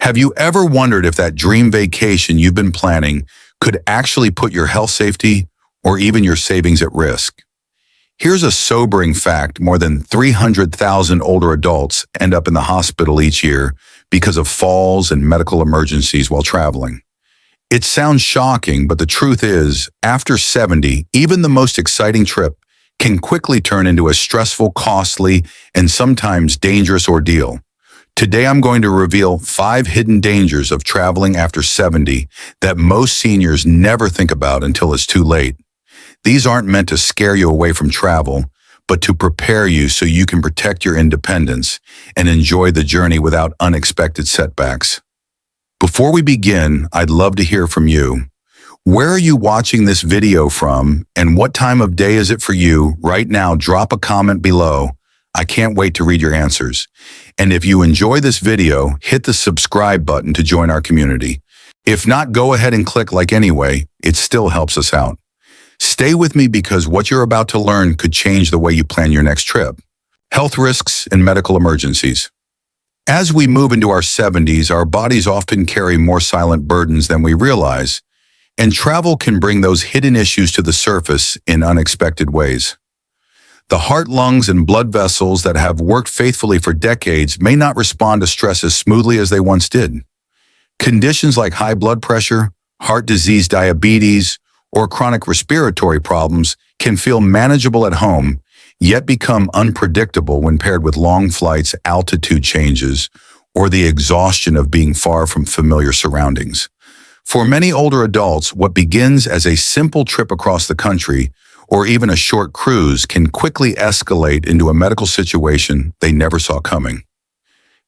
Have you ever wondered if that dream vacation you've been planning could actually put your health safety or even your savings at risk? Here's a sobering fact: more than 300,000 older adults end up in the hospital each year because of falls and medical emergencies while traveling. It sounds shocking, but the truth is, after 70, even the most exciting trip can quickly turn into a stressful, costly, and sometimes dangerous ordeal. Today, I'm going to reveal 5 hidden dangers of traveling after 70 that most seniors never think about until it's too late. These aren't meant to scare you away from travel, but to prepare you so you can protect your independence and enjoy the journey without unexpected setbacks. Before we begin, I'd love to hear from you. Where are you watching this video from, and what time of day is it for you? Right now, drop a comment below. I can't wait to read your answers. And if you enjoy this video, hit the subscribe button to join our community. If not, go ahead and click like anyway. It still helps us out. Stay with me because what you're about to learn could change the way you plan your next trip. Health risks and medical emergencies. As we move into our 70s, our bodies often carry more silent burdens than we realize, and travel can bring those hidden issues to the surface in unexpected ways. The heart, lungs, and blood vessels that have worked faithfully for decades may not respond to stress as smoothly as they once did. Conditions like high blood pressure, heart disease, diabetes, or chronic respiratory problems can feel manageable at home, yet become unpredictable when paired with long flights, altitude changes, or the exhaustion of being far from familiar surroundings. For many older adults, what begins as a simple trip across the country or even a short cruise can quickly escalate into a medical situation they never saw coming.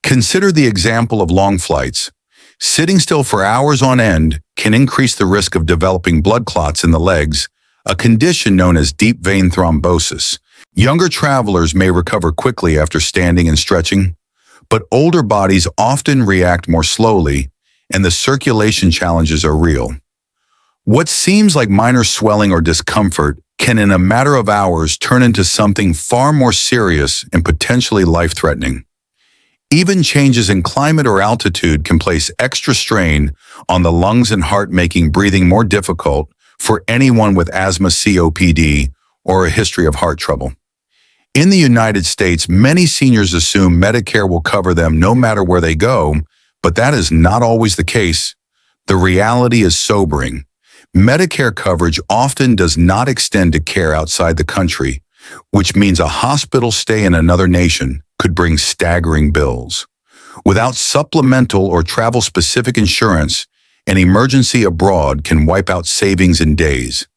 Consider the example of long flights. Sitting still for hours on end can increase the risk of developing blood clots in the legs, a condition known as deep vein thrombosis. Younger travelers may recover quickly after standing and stretching, but older bodies often react more slowly, and the circulation challenges are real. What seems like minor swelling or discomfort can in a matter of hours turn into something far more serious and potentially life-threatening. Even changes in climate or altitude can place extra strain on the lungs and heart, making breathing more difficult for anyone with asthma, COPD, or a history of heart trouble. In the United States, many seniors assume Medicare will cover them no matter where they go, but that is not always the case. The reality is sobering. Medicare coverage often does not extend to care outside the country, which means a hospital stay in another nation could bring staggering bills. Without supplemental or travel-specific insurance, an emergency abroad can wipe out savings in days.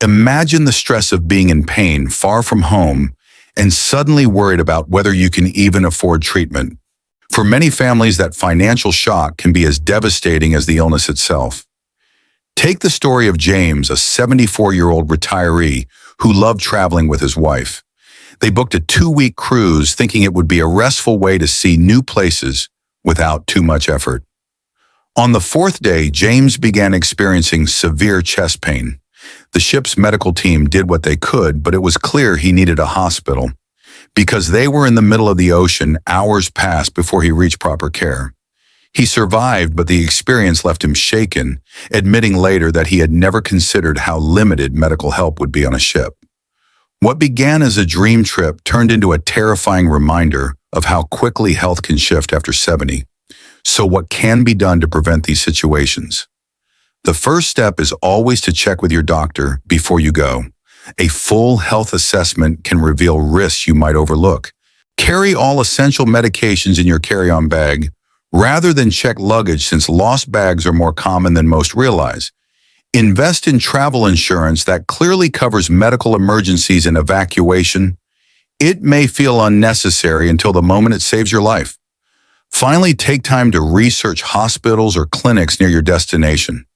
Imagine the stress of being in pain, far from home, and suddenly worried about whether you can even afford treatment. For many families, that financial shock can be as devastating as the illness itself. Take the story of James, a 74-year-old retiree who loved traveling with his wife. They booked a 2-week cruise thinking it would be a restful way to see new places without too much effort. On the 4th day, James began experiencing severe chest pain. The ship's medical team did what they could, but it was clear he needed a hospital. Because they were in the middle of the ocean, hours passed before he reached proper care. He survived, but the experience left him shaken, admitting later that he had never considered how limited medical help would be on a ship. What began as a dream trip turned into a terrifying reminder of how quickly health can shift after 70. So what can be done to prevent these situations? The first step is always to check with your doctor before you go. A full health assessment can reveal risks you might overlook. Carry all essential medications in your carry-on bag rather than check luggage, since lost bags are more common than most realize. Invest in travel insurance that clearly covers medical emergencies and evacuation. It may feel unnecessary until the moment it saves your life. Finally, take time to research hospitals or clinics near your destination.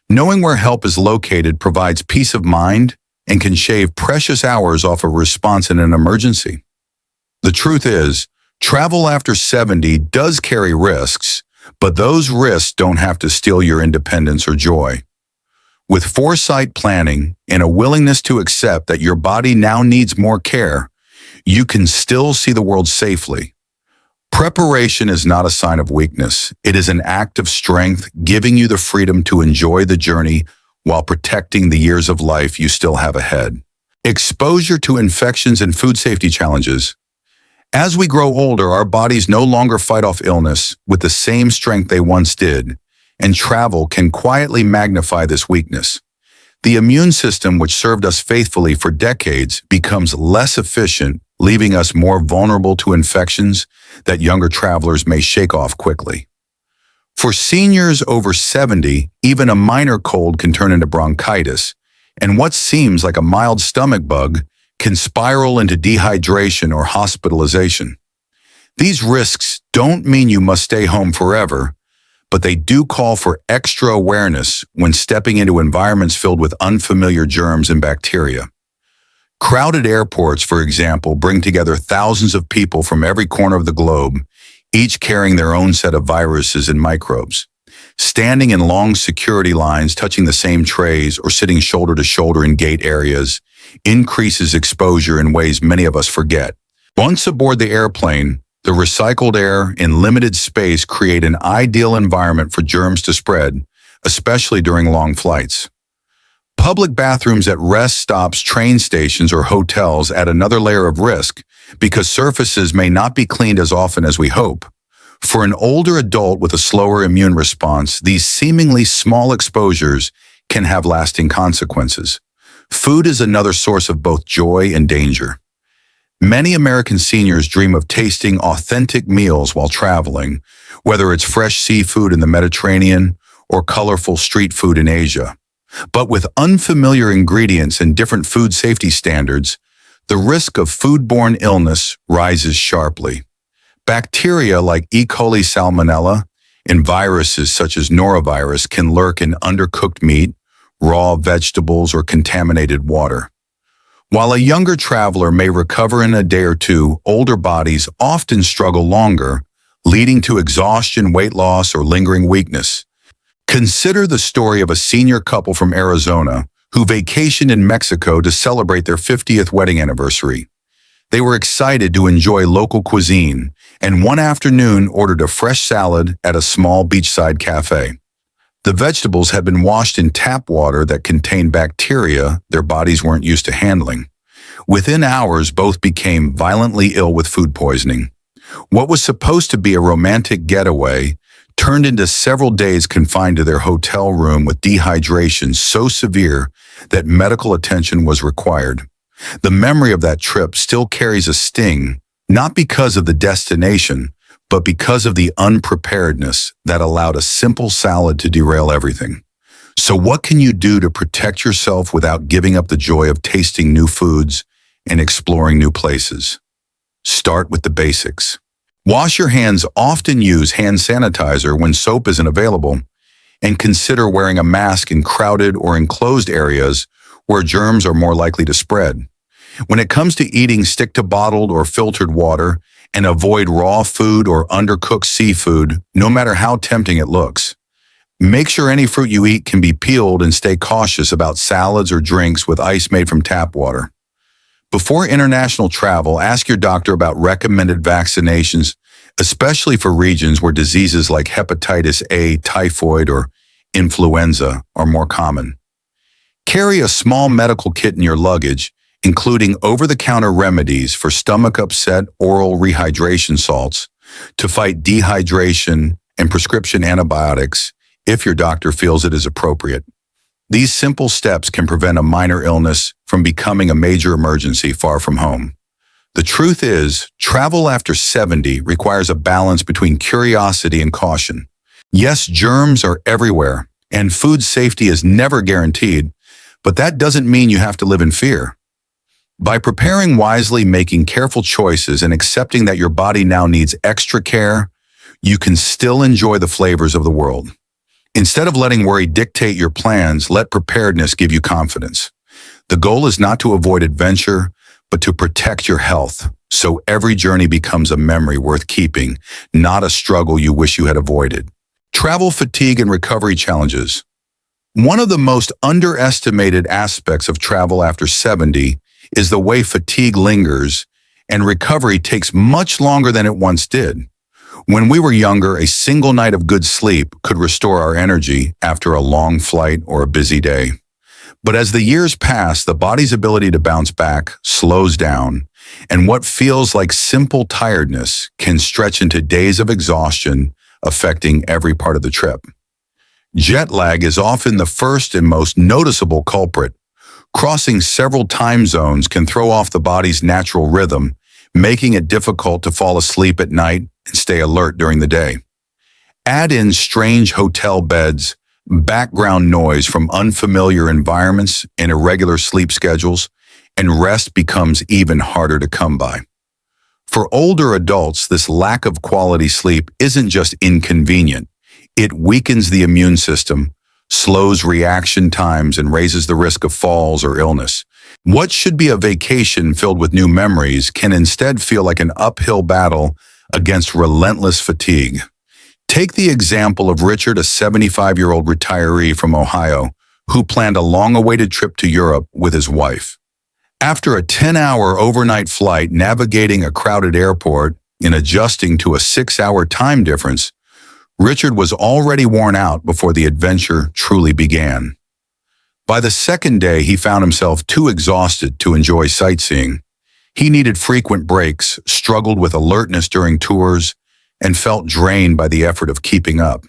Knowing where help is located provides peace of mind and can shave precious hours off a response in an emergency. The truth is, travel after 70 does carry risks, but those risks don't have to steal your independence or joy. With foresight, planning, and a willingness to accept that your body now needs more care, you can still see the world safely. Preparation is not a sign of weakness. It is an act of strength, giving you the freedom to enjoy the journey while protecting the years of life you still have ahead. Exposure to infections and food safety challenges. As we grow older, our bodies no longer fight off illness with the same strength they once did, and travel can quietly magnify this weakness. The immune system, which served us faithfully for decades, becomes less efficient, leaving us more vulnerable to infections that younger travelers may shake off quickly. For seniors over 70, even a minor cold can turn into bronchitis, and what seems like a mild stomach bug can spiral into dehydration or hospitalization. These risks don't mean you must stay home forever, but they do call for extra awareness when stepping into environments filled with unfamiliar germs and bacteria. Crowded airports, for example, bring together thousands of people from every corner of the globe, each carrying their own set of viruses and microbes. Standing in long security lines, touching the same trays, or sitting shoulder to shoulder in gate areas increases exposure in ways many of us forget. Once aboard the airplane, the recycled air in limited space create an ideal environment for germs to spread, especially during long flights. Public bathrooms at rest stops, train stations, or hotels add another layer of risk because surfaces may not be cleaned as often as we hope. For an older adult with a slower immune response, these seemingly small exposures can have lasting consequences. Food is another source of both joy and danger. Many American seniors dream of tasting authentic meals while traveling, whether it's fresh seafood in the Mediterranean or colorful street food in Asia. But with unfamiliar ingredients and different food safety standards, the risk of foodborne illness rises sharply. Bacteria like E. coli salmonella and viruses such as norovirus can lurk in undercooked meat, raw vegetables, or contaminated water. While a younger traveler may recover in a day or two, older bodies often struggle longer, leading to exhaustion, weight loss, or lingering weakness. Consider the story of a senior couple from Arizona who vacationed in Mexico to celebrate their 50th wedding anniversary. They were excited to enjoy local cuisine, and one afternoon ordered a fresh salad at a small beachside cafe. The vegetables had been washed in tap water that contained bacteria their bodies weren't used to handling. Within hours, both became violently ill with food poisoning. What was supposed to be a romantic getaway turned into several days confined to their hotel room with dehydration so severe that medical attention was required. The memory of that trip still carries a sting, not because of the destination, but because of the unpreparedness that allowed a simple salad to derail everything. So what can you do to protect yourself without giving up the joy of tasting new foods and exploring new places? Start with the basics. Wash your hands. Often use hand sanitizer when soap isn't available, and consider wearing a mask in crowded or enclosed areas where germs are more likely to spread. When it comes to eating, stick to bottled or filtered water and avoid raw food or undercooked seafood, no matter how tempting it looks. Make sure any fruit you eat can be peeled, and stay cautious about salads or drinks with ice made from tap water. Before international travel, ask your doctor about recommended vaccinations, especially for regions where diseases like hepatitis A, typhoid, or influenza are more common. Carry a small medical kit in your luggage, including over-the-counter remedies for stomach upset, oral rehydration salts to fight dehydration, and prescription antibiotics if your doctor feels it is appropriate. These simple steps can prevent a minor illness from becoming a major emergency far from home. The truth is, travel after 70 requires a balance between curiosity and caution. Yes, germs are everywhere, and food safety is never guaranteed, but that doesn't mean you have to live in fear. By preparing wisely, making careful choices, and accepting that your body now needs extra care, you can still enjoy the flavors of the world. Instead of letting worry dictate your plans, let preparedness give you confidence. The goal is not to avoid adventure, but to protect your health, so every journey becomes a memory worth keeping, not a struggle you wish you had avoided. Travel fatigue and recovery challenges. One of the most underestimated aspects of travel after 70 is the way fatigue lingers, and recovery takes much longer than it once did. When we were younger, a single night of good sleep could restore our energy after a long flight or a busy day. But as the years pass, the body's ability to bounce back slows down, and what feels like simple tiredness can stretch into days of exhaustion, affecting every part of the trip. Jet lag is often the first and most noticeable culprit. Crossing several time zones can throw off the body's natural rhythm, making it difficult to fall asleep at night and stay alert during the day. Add in strange hotel beds, background noise from unfamiliar environments, and irregular sleep schedules, and rest becomes even harder to come by. For older adults, this lack of quality sleep isn't just inconvenient. It weakens the immune system, slows reaction times, and raises the risk of falls or illness. What should be a vacation filled with new memories can instead feel like an uphill battle against relentless fatigue. Take the example of Richard, a 75-year-old retiree from Ohio, who planned a long-awaited trip to Europe with his wife. After a 10-hour overnight flight, navigating a crowded airport and adjusting to a 6-hour time difference, Richard was already worn out before the adventure truly began. By the second day, he found himself too exhausted to enjoy sightseeing. He needed frequent breaks, struggled with alertness during tours, and felt drained by the effort of keeping up.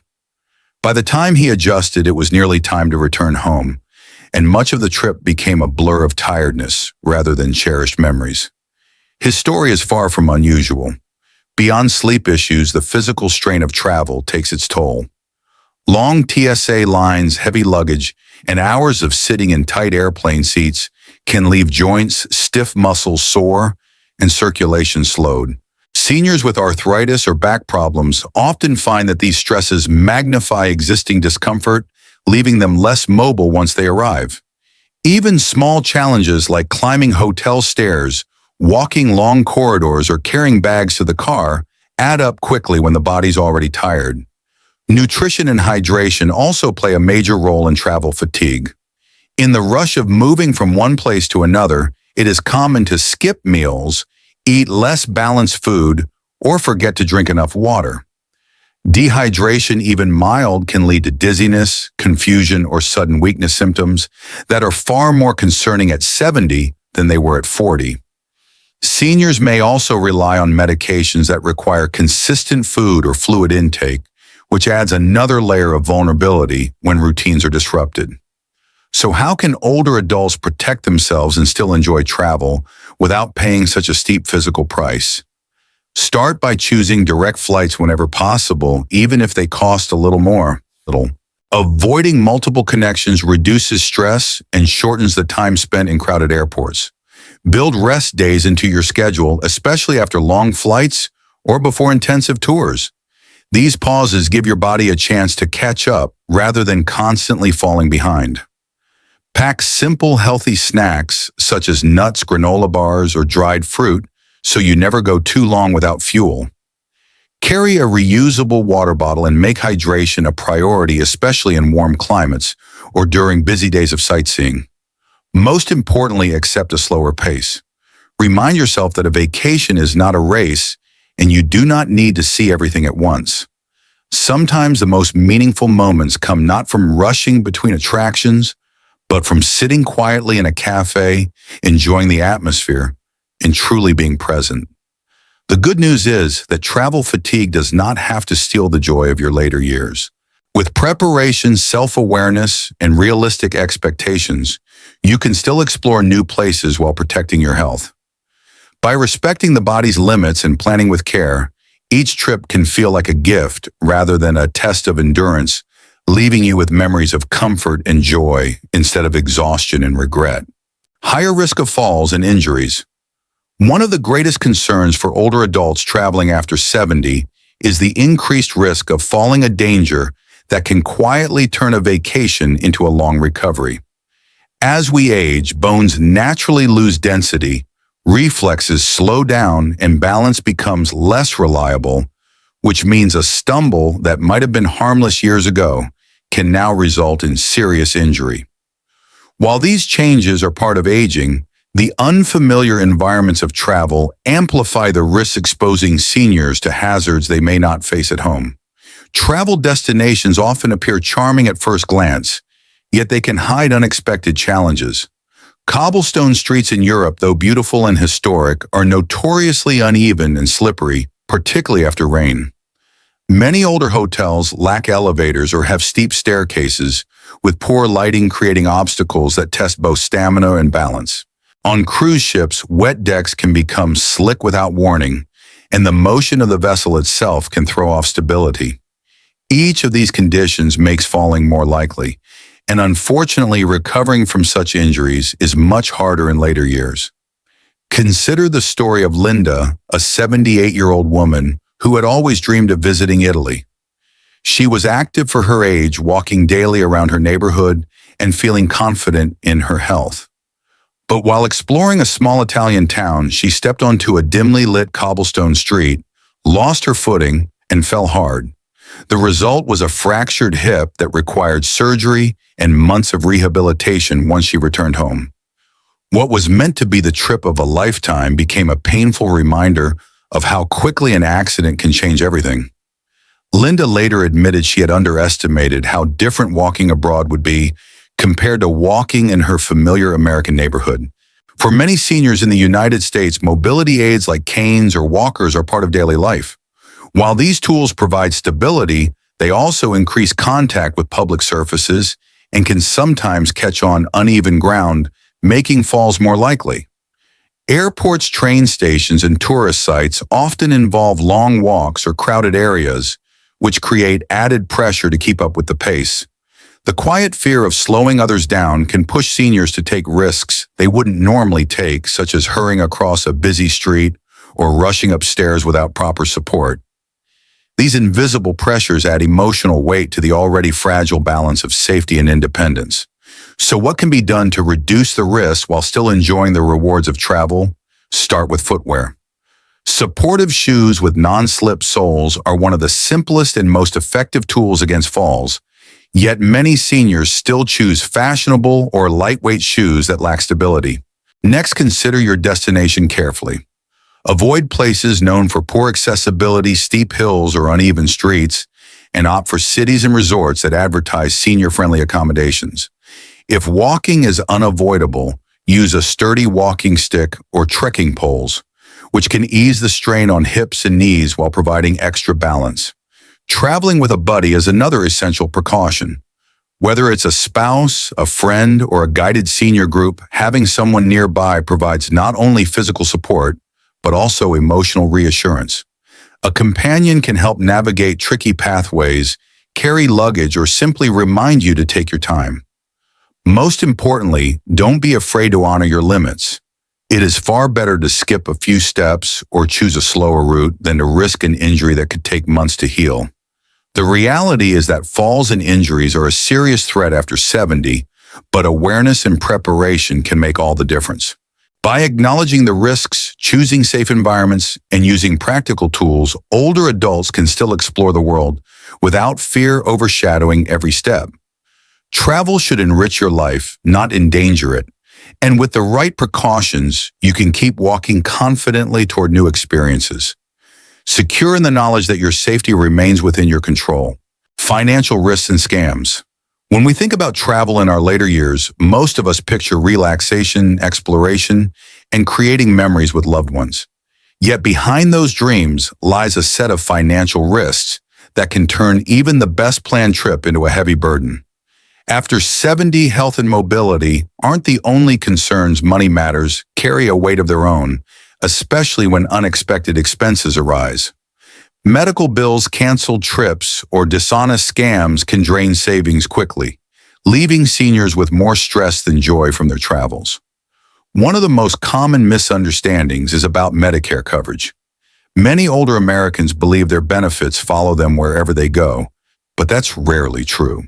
By the time he adjusted, it was nearly time to return home, and much of the trip became a blur of tiredness rather than cherished memories. His story is far from unusual. Beyond sleep issues, the physical strain of travel takes its toll. Long TSA lines, heavy luggage, and hours of sitting in tight airplane seats can leave joints, stiff muscles sore, and circulation slowed. Seniors with arthritis or back problems often find that these stresses magnify existing discomfort, leaving them less mobile once they arrive. Even small challenges like climbing hotel stairs, walking long corridors, or carrying bags to the car add up quickly when the body's already tired. Nutrition and hydration also play a major role in travel fatigue. In the rush of moving from one place to another, it is common to skip meals, eat less balanced food, or forget to drink enough water. Dehydration, even mild, can lead to dizziness, confusion, or sudden weakness symptoms that are far more concerning at 70 than they were at 40. Seniors may also rely on medications that require consistent food or fluid intake, which adds another layer of vulnerability when routines are disrupted. So how can older adults protect themselves and still enjoy travel without paying such a steep physical price? Start by choosing direct flights whenever possible, even if they cost a little more. Avoiding multiple connections reduces stress and shortens the time spent in crowded airports. Build rest days into your schedule, especially after long flights or before intensive tours. These pauses give your body a chance to catch up rather than constantly falling behind. Pack simple, healthy snacks such as nuts, granola bars, or dried fruit so you never go too long without fuel. Carry a reusable water bottle and make hydration a priority, especially in warm climates or during busy days of sightseeing. Most importantly, accept a slower pace. Remind yourself that a vacation is not a race and you do not need to see everything at once. Sometimes the most meaningful moments come not from rushing between attractions, but from sitting quietly in a cafe, enjoying the atmosphere, and truly being present. The good news is that travel fatigue does not have to steal the joy of your later years. With preparation, self-awareness, and realistic expectations, you can still explore new places while protecting your health. By respecting the body's limits and planning with care, each trip can feel like a gift rather than a test of endurance, leaving you with memories of comfort and joy instead of exhaustion and regret. Higher risk of falls and injuries. One of the greatest concerns for older adults traveling after 70 is the increased risk of falling a danger that can quietly turn a vacation into a long recovery. As we age, bones naturally lose density, reflexes slow down, and balance becomes less reliable, which means a stumble that might have been harmless years ago can now result in serious injury. While these changes are part of aging, The unfamiliar environments of travel amplify the risks exposing seniors to hazards they may not face at home. Travel destinations often appear charming at first glance, yet they can hide unexpected challenges. Cobblestone streets in Europe, though beautiful and historic, are notoriously uneven and slippery, particularly after rain. Many older hotels lack elevators or have steep staircases, with poor lighting creating obstacles that test both stamina and balance. On cruise ships, wet decks can become slick without warning, and the motion of the vessel itself can throw off stability. Each of these conditions makes falling more likely, and unfortunately, recovering from such injuries is much harder in later years. Consider the story of Linda, a 78-year-old woman who had always dreamed of visiting Italy. She was active for her age, walking daily around her neighborhood and feeling confident in her health. But while exploring a small Italian town, she stepped onto a dimly lit cobblestone street, lost her footing, and fell hard. The result was a fractured hip that required surgery and months of rehabilitation once she returned home. What was meant to be the trip of a lifetime became a painful reminder of how quickly an accident can change everything. Linda later admitted she had underestimated how different walking abroad would be compared to walking in her familiar American neighborhood. For many seniors in the United States, mobility aids like canes or walkers are part of daily life. While these tools provide stability, they also increase contact with public surfaces and can sometimes catch on uneven ground, making falls more likely. Airports, train stations, and tourist sites often involve long walks or crowded areas, which create added pressure to keep up with the pace. The quiet fear of slowing others down can push seniors to take risks they wouldn't normally take, such as hurrying across a busy street or rushing upstairs without proper support. These invisible pressures add emotional weight to the already fragile balance of safety and independence. So what can be done to reduce the risk while still enjoying the rewards of travel? Start with footwear. Supportive shoes with non-slip soles are one of the simplest and most effective tools against falls, yet many seniors still choose fashionable or lightweight shoes that lack stability. Next, consider your destination carefully. Avoid places known for poor accessibility, steep hills, or uneven streets, and opt for cities and resorts that advertise senior-friendly accommodations. If walking is unavoidable, use a sturdy walking stick or trekking poles, which can ease the strain on hips and knees while providing extra balance. Traveling with a buddy is another essential precaution. Whether it's a spouse, a friend, or a guided senior group, having someone nearby provides not only physical support, but also emotional reassurance. A companion can help navigate tricky pathways, carry luggage, or simply remind you to take your time. Most importantly, don't be afraid to honor your limits. It is far better to skip a few steps or choose a slower route than to risk an injury that could take months to heal. The reality is that falls and injuries are a serious threat after 70, but awareness and preparation can make all the difference. By acknowledging the risks, choosing safe environments, and using practical tools, older adults can still explore the world without fear overshadowing every step. Travel should enrich your life, not endanger it. And with the right precautions, you can keep walking confidently toward new experiences. Secure in the knowledge that your safety remains within your control. Financial risks and scams. When we think about travel in our later years, most of us picture relaxation, exploration, and creating memories with loved ones. Yet behind those dreams lies a set of financial risks that can turn even the best planned trip into a heavy burden. After 70, health and mobility aren't the only concerns. Money matters carry a weight of their own, especially when unexpected expenses arise. Medical bills, canceled trips, or dishonest scams can drain savings quickly, leaving seniors with more stress than joy from their travels. One of the most common misunderstandings is about Medicare coverage. Many older Americans believe their benefits follow them wherever they go, but that's rarely true.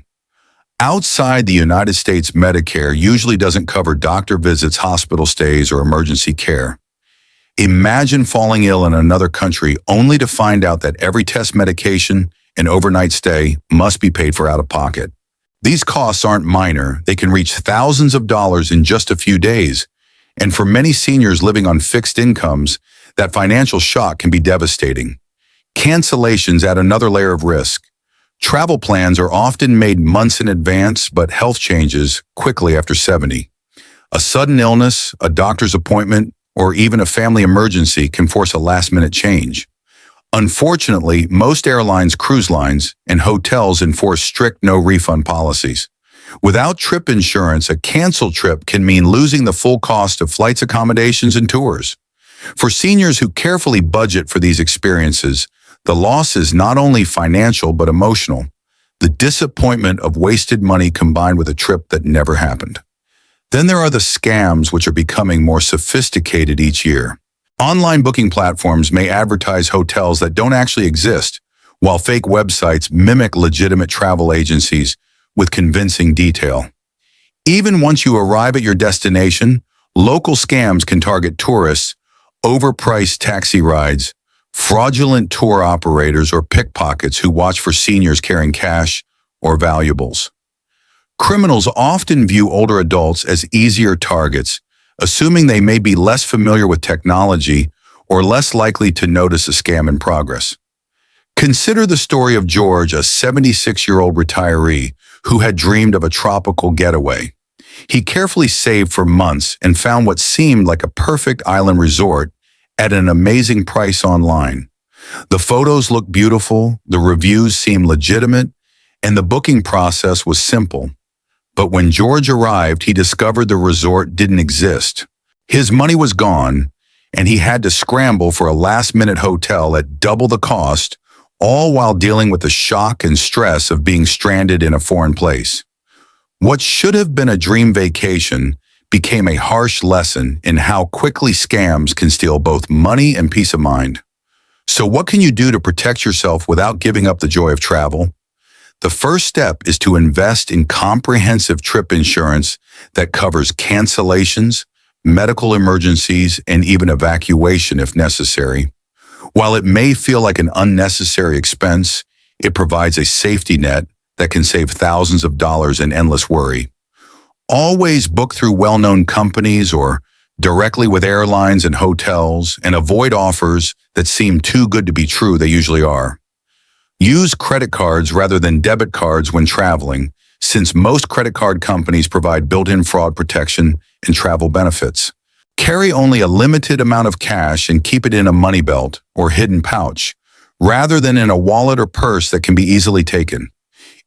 Outside the United States, Medicare usually doesn't cover doctor visits, hospital stays, or emergency care. Imagine falling ill in another country only to find out that every test, medication, and overnight stay must be paid for out of pocket. These costs aren't minor. They can reach thousands of dollars in just a few days. And for many seniors living on fixed incomes, that financial shock can be devastating. Cancellations add another layer of risk. Travel plans are often made months in advance, but health changes quickly after 70. A sudden illness, a doctor's appointment, or even a family emergency can force a last-minute change. Unfortunately, most airlines, cruise lines, and hotels enforce strict no-refund policies. Without trip insurance, a canceled trip can mean losing the full cost of flights, accommodations, and tours. For seniors who carefully budget for these experiences, the loss is not only financial but emotional. The disappointment of wasted money combined with a trip that never happened. Then there are the scams, which are becoming more sophisticated each year. Online booking platforms may advertise hotels that don't actually exist, while fake websites mimic legitimate travel agencies with convincing detail. Even once you arrive at your destination, local scams can target tourists, overpriced taxi rides, fraudulent tour operators, or pickpockets who watch for seniors carrying cash or valuables. Criminals often view older adults as easier targets, assuming they may be less familiar with technology or less likely to notice a scam in progress. Consider the story of George, a 76-year-old retiree who had dreamed of a tropical getaway. He carefully saved for months and found what seemed like a perfect island resort at an amazing price online. The photos looked beautiful, the reviews seemed legitimate, and the booking process was simple. But when George arrived, he discovered the resort didn't exist. His money was gone, and he had to scramble for a last-minute hotel at double the cost, all while dealing with the shock and stress of being stranded in a foreign place. What should have been a dream vacation became a harsh lesson in how quickly scams can steal both money and peace of mind. So what can you do to protect yourself without giving up the joy of travel? The first step is to invest in comprehensive trip insurance that covers cancellations, medical emergencies, and even evacuation if necessary. While it may feel like an unnecessary expense, it provides a safety net that can save thousands of dollars in endless worry. Always book through well-known companies or directly with airlines and hotels, and avoid offers that seem too good to be true. They usually are. Use credit cards rather than debit cards when traveling, since most credit card companies provide built-in fraud protection and travel benefits. Carry only a limited amount of cash and keep it in a money belt or hidden pouch, rather than in a wallet or purse that can be easily taken.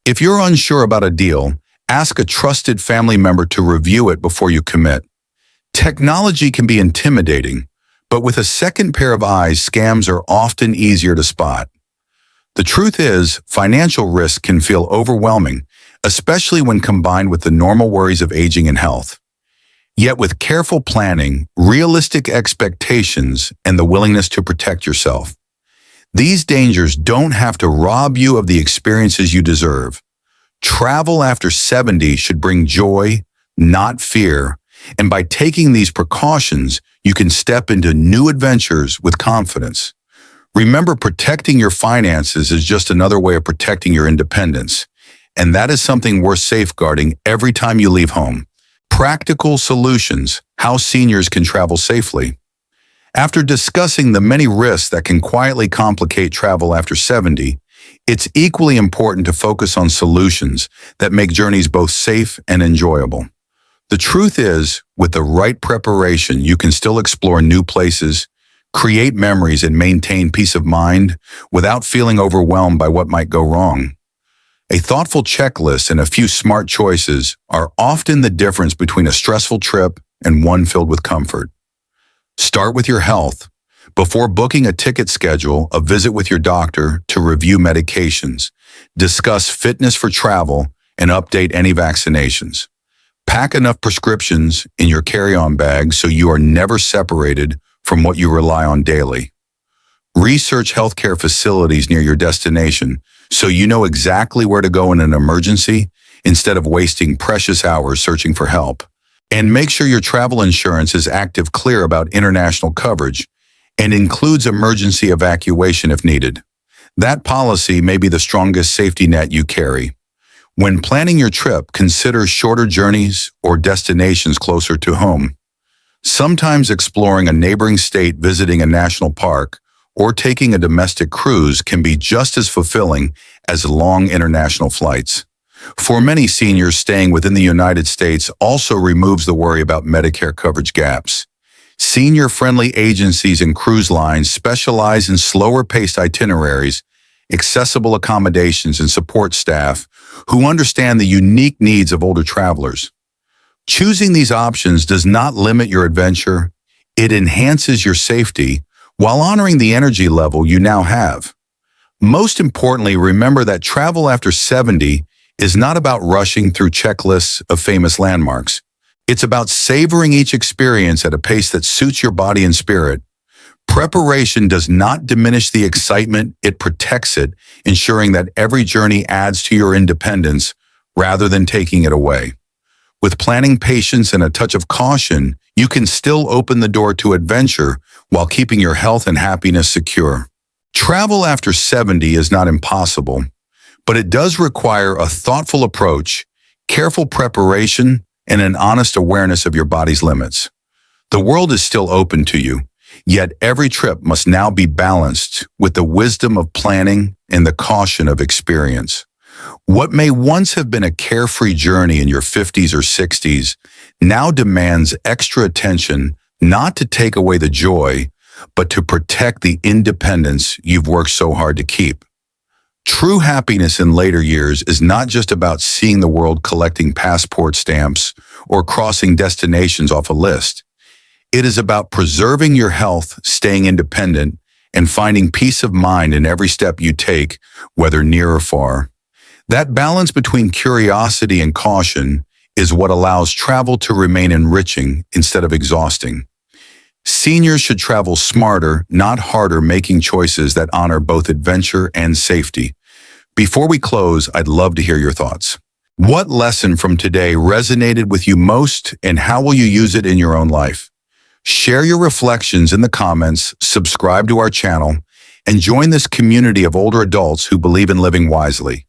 If you're unsure about a deal, ask a trusted family member to review it before you commit. Technology can be intimidating, but with a second pair of eyes, scams are often easier to spot. The truth is, financial risk can feel overwhelming, especially when combined with the normal worries of aging and health. Yet with careful planning, realistic expectations, and the willingness to protect yourself, these dangers don't have to rob you of the experiences you deserve. Travel after 70 should bring joy, not fear, and by taking these precautions, you can step into new adventures with confidence. Remember, protecting your finances is just another way of protecting your independence, and that is something worth safeguarding every time you leave home. Practical solutions: how seniors can travel safely. After discussing the many risks that can quietly complicate travel after 70, it's equally important to focus on solutions that make journeys both safe and enjoyable. The truth is, with the right preparation, you can still explore new places, create memories, and maintain peace of mind without feeling overwhelmed by what might go wrong. A thoughtful checklist and a few smart choices are often the difference between a stressful trip and one filled with comfort. Start with your health. Before booking a ticket, schedule a visit with your doctor to review medications, discuss fitness for travel, and update any vaccinations. Pack enough prescriptions in your carry-on bag so you are never separated from what you rely on daily. Research healthcare facilities near your destination so you know exactly where to go in an emergency instead of wasting precious hours searching for help. And make sure your travel insurance is active, clear about international coverage, and includes emergency evacuation if needed. That policy may be the strongest safety net you carry. When planning your trip, consider shorter journeys or destinations closer to home. Sometimes exploring a neighboring state, visiting a national park, or taking a domestic cruise can be just as fulfilling as long international flights. For many seniors, staying within the United States also removes the worry about Medicare coverage gaps. Senior-friendly agencies and cruise lines specialize in slower-paced itineraries, accessible accommodations, and support staff who understand the unique needs of older travelers. Choosing these options does not limit your adventure. It enhances your safety while honoring the energy level you now have. Most importantly, remember that travel after 70 is not about rushing through checklists of famous landmarks. It's about savoring each experience at a pace that suits your body and spirit. Preparation does not diminish the excitement, it protects it, ensuring that every journey adds to your independence rather than taking it away. With planning, patience, and a touch of caution, you can still open the door to adventure while keeping your health and happiness secure. Travel after 70 is not impossible, but it does require a thoughtful approach, careful preparation, and an honest awareness of your body's limits. The world is still open to you, yet every trip must now be balanced with the wisdom of planning and the caution of experience. What may once have been a carefree journey in your 50s or 60s now demands extra attention, not to take away the joy, but to protect the independence you've worked so hard to keep. True happiness in later years is not just about seeing the world, collecting passport stamps, or crossing destinations off a list. It is about preserving your health, staying independent, and finding peace of mind in every step you take, whether near or far. That balance between curiosity and caution is what allows travel to remain enriching instead of exhausting. Seniors should travel smarter, not harder, making choices that honor both adventure and safety. Before we close, I'd love to hear your thoughts. What lesson from today resonated with you most, and how will you use it in your own life? Share your reflections in the comments, subscribe to our channel, and join this community of older adults who believe in living wisely.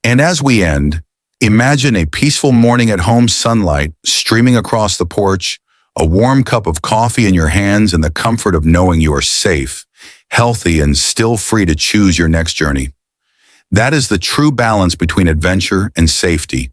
And as we end, imagine a peaceful morning at home, sunlight streaming across the porch, a warm cup of coffee in your hands, and the comfort of knowing you are safe, healthy, and still free to choose your next journey. That is the true balance between adventure and safety,